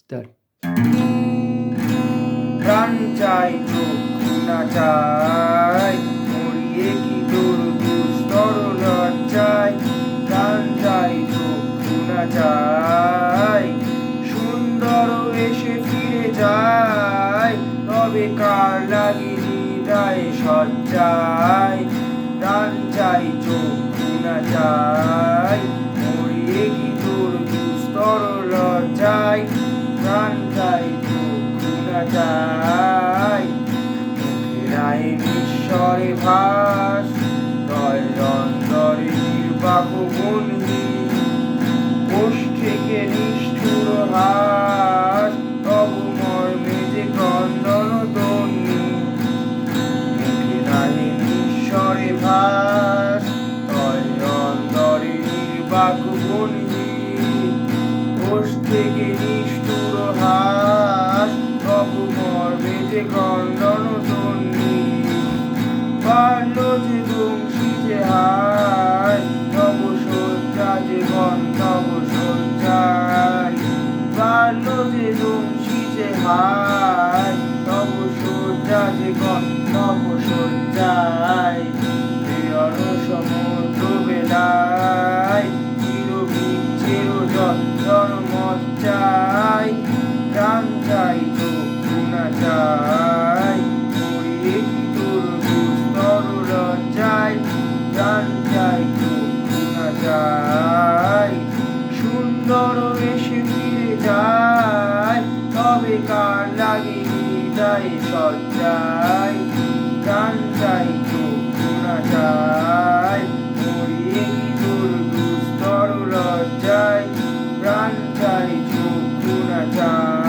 তার প্রাণ চাই চক্ষু না চাই মরিয়ে কি তোর দুস্তর লজ্জায় প্রাণ চাই চক্ষু না চাই সুন্দর এসে ফিরে যায় তবে কার লাগি হৃদয়ে সজ্জায় প্রাণ চাই চক্ষু না চাই মরিয়ে কি তোর দুস্তর লজ্জায় প্রাণ চাই চক্ষু না চাই মুখের আয়ে নিঃস্বরে ভাস তয় অন্তরে নির্বাক বন্দি কোষ থেকে নিষ্ঠুর হাস তব মর্মে যে ক্রন্দন তন্নি মুখের আয়ে নিঃস্বরে ভাস তয় অন্তরে নির্বাক বন্দি কোষ থেকে নিষ্ঠুর হাস তব মর্মে যে ক্রন্দন তন্নি বাল্য যে বংশী যে হায় তব শয্যা যে গন্ধব শয্যায় বাল্য যে বংশী যে হায় তব শয্যা যে গন্ধব শয্যায় প্রিয়র সমুদ্র বেলায় চির যন্ত্রণ মজ্জায় প্রাণ চাই চক্ষু না চাই মরিয়ে কি তোর দুস্তর লজ্জায় প্রাণ চাই চক্ষু না চাই সুন্দর এসে ফিরে যায় তবে কার লাগে হৃদয়ে সজ্জায় প্রাণ চাই চক্ষু না চাই মরিয়ে কি তোর দুস্তর লজ্জায় প্রাণ চাই চক্ষু না চাই